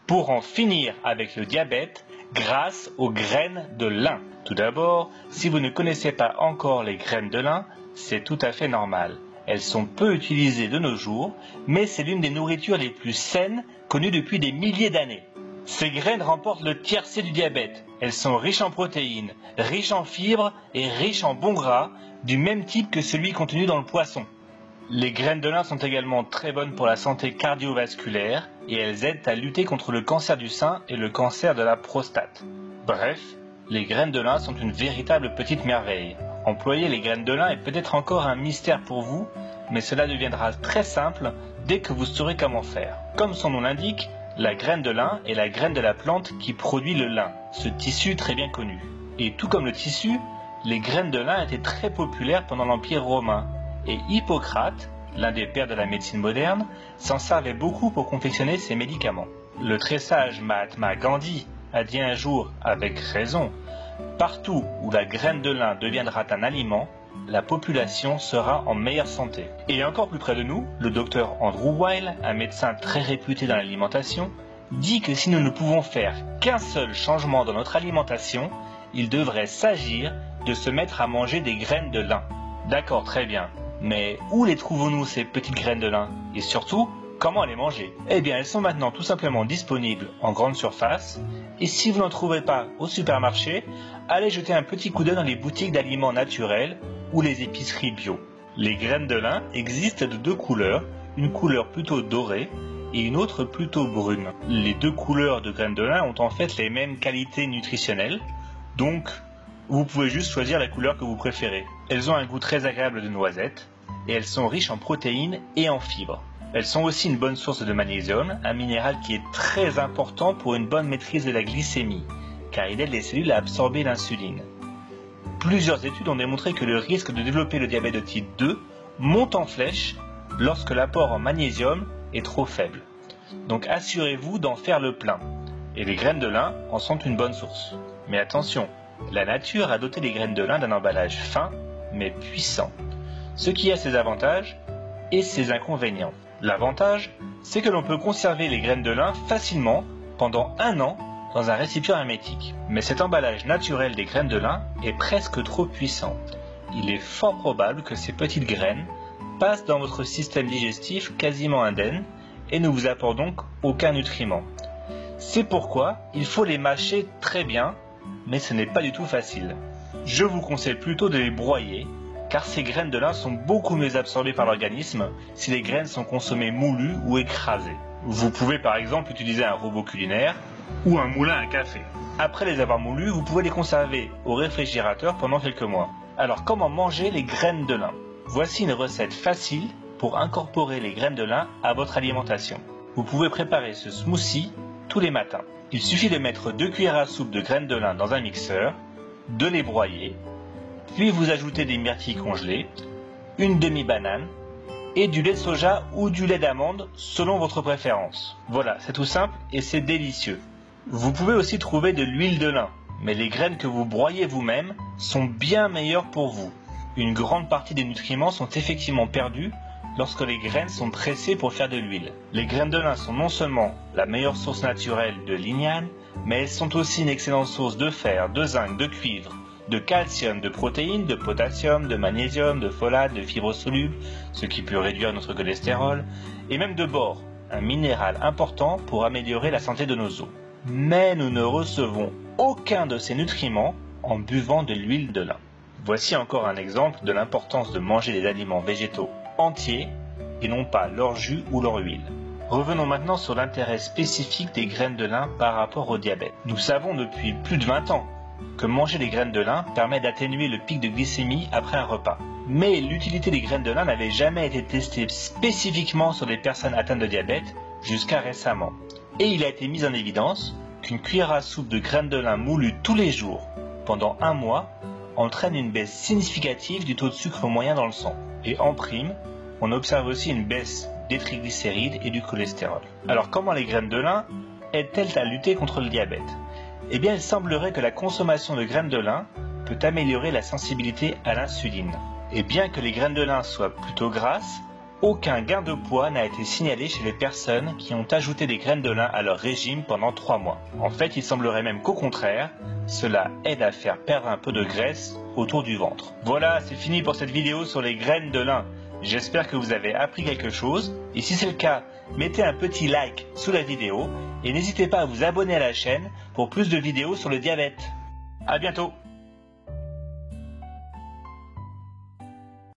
pour en finir avec le diabète grâce aux graines de lin. Tout d'abord, si vous ne connaissez pas encore les graines de lin, c'est tout à fait normal. Elles sont peu utilisées de nos jours, mais c'est l'une des nourritures les plus saines connues depuis des milliers d'années. Ces graines remportent le tiercé du diabète. Elles sont riches en protéines, riches en fibres et riches en bons gras, du même type que celui contenu dans le poisson. Les graines de lin sont également très bonnes pour la santé cardiovasculaire et elles aident à lutter contre le cancer du sein et le cancer de la prostate. Bref, les graines de lin sont une véritable petite merveille. Employer les graines de lin est peut-être encore un mystère pour vous, mais cela deviendra très simple dès que vous saurez comment faire. Comme son nom l'indique, la graine de lin est la graine de la plante qui produit le lin, ce tissu très bien connu. Et tout comme le tissu, les graines de lin étaient très populaires pendant l'Empire romain. Et Hippocrate, l'un des pères de la médecine moderne, s'en servait beaucoup pour confectionner ses médicaments. Le très sage Mahatma Gandhi a dit un jour, avec raison, « Partout où la graine de lin deviendra un aliment, la population sera en meilleure santé. » Et encore plus près de nous, le docteur Andrew Weil, un médecin très réputé dans l'alimentation, dit que si nous ne pouvons faire qu'un seul changement dans notre alimentation, il devrait s'agir de se mettre à manger des graines de lin. D'accord, très bien. Mais où les trouvons-nous ces petites graines de lin? Et surtout, comment les manger? Eh bien, elles sont maintenant tout simplement disponibles en grande surface. Et si vous n'en trouvez pas au supermarché, allez jeter un petit coup d'œil dans les boutiques d'aliments naturels ou les épiceries bio. Les graines de lin existent de deux couleurs, une couleur plutôt dorée et une autre plutôt brune. Les deux couleurs de graines de lin ont en fait les mêmes qualités nutritionnelles, donc vous pouvez juste choisir la couleur que vous préférez. Elles ont un goût très agréable de noisette et elles sont riches en protéines et en fibres. Elles sont aussi une bonne source de magnésium, un minéral qui est très important pour une bonne maîtrise de la glycémie, car il aide les cellules à absorber l'insuline. Plusieurs études ont démontré que le risque de développer le diabète de type 2 monte en flèche lorsque l'apport en magnésium est trop faible. Donc assurez-vous d'en faire le plein. Et les graines de lin en sont une bonne source. Mais attention, la nature a doté les graines de lin d'un emballage fin mais puissant, ce qui a ses avantages et ses inconvénients. L'avantage, c'est que l'on peut conserver les graines de lin facilement pendant 1 an dans un récipient hermétique. Mais cet emballage naturel des graines de lin est presque trop puissant. Il est fort probable que ces petites graines passent dans votre système digestif quasiment indemne et ne vous apportent donc aucun nutriment. C'est pourquoi il faut les mâcher très bien, mais ce n'est pas du tout facile. Je vous conseille plutôt de les broyer, car ces graines de lin sont beaucoup mieux absorbées par l'organisme si les graines sont consommées moulues ou écrasées. Vous pouvez par exemple utiliser un robot culinaire ou un moulin à café. Après les avoir moulues, vous pouvez les conserver au réfrigérateur pendant quelques mois. Alors comment manger les graines de lin? Voici une recette facile pour incorporer les graines de lin à votre alimentation. Vous pouvez préparer ce smoothie tous les matins. Il suffit de mettre 2 cuillères à soupe de graines de lin dans un mixeur, de les broyer, puis vous ajoutez des myrtilles congelées, une demi-banane et du lait de soja ou du lait d'amande selon votre préférence. Voilà, c'est tout simple et c'est délicieux. Vous pouvez aussi trouver de l'huile de lin, mais les graines que vous broyez vous-même sont bien meilleures pour vous. Une grande partie des nutriments sont effectivement perdus lorsque les graines sont pressées pour faire de l'huile. Les graines de lin sont non seulement la meilleure source naturelle de lignane, mais elles sont aussi une excellente source de fer, de zinc, de cuivre, de calcium, de protéines, de potassium, de magnésium, de folate, de fibres solubles, ce qui peut réduire notre cholestérol, et même de bore, un minéral important pour améliorer la santé de nos os. Mais nous ne recevons aucun de ces nutriments en buvant de l'huile de lin. Voici encore un exemple de l'importance de manger des aliments végétaux entiers et non pas leur jus ou leur huile. Revenons maintenant sur l'intérêt spécifique des graines de lin par rapport au diabète. Nous savons depuis plus de 20 ans que manger des graines de lin permet d'atténuer le pic de glycémie après un repas. Mais l'utilité des graines de lin n'avait jamais été testée spécifiquement sur les personnes atteintes de diabète jusqu'à récemment. Et il a été mis en évidence qu'une cuillère à soupe de graines de lin moulues tous les jours pendant 1 mois entraîne une baisse significative du taux de sucre moyen dans le sang. Et en prime, on observe aussi une baisse des triglycérides et du cholestérol. Alors comment les graines de lin aident-elles à lutter contre le diabète? Eh bien, il semblerait que la consommation de graines de lin peut améliorer la sensibilité à l'insuline. Et bien que les graines de lin soient plutôt grasses, aucun gain de poids n'a été signalé chez les personnes qui ont ajouté des graines de lin à leur régime pendant 3 mois. En fait, il semblerait même qu'au contraire, cela aide à faire perdre un peu de graisse autour du ventre. Voilà, c'est fini pour cette vidéo sur les graines de lin. J'espère que vous avez appris quelque chose, et si c'est le cas, mettez un petit like sous la vidéo, et n'hésitez pas à vous abonner à la chaîne pour plus de vidéos sur le diabète. À bientôt!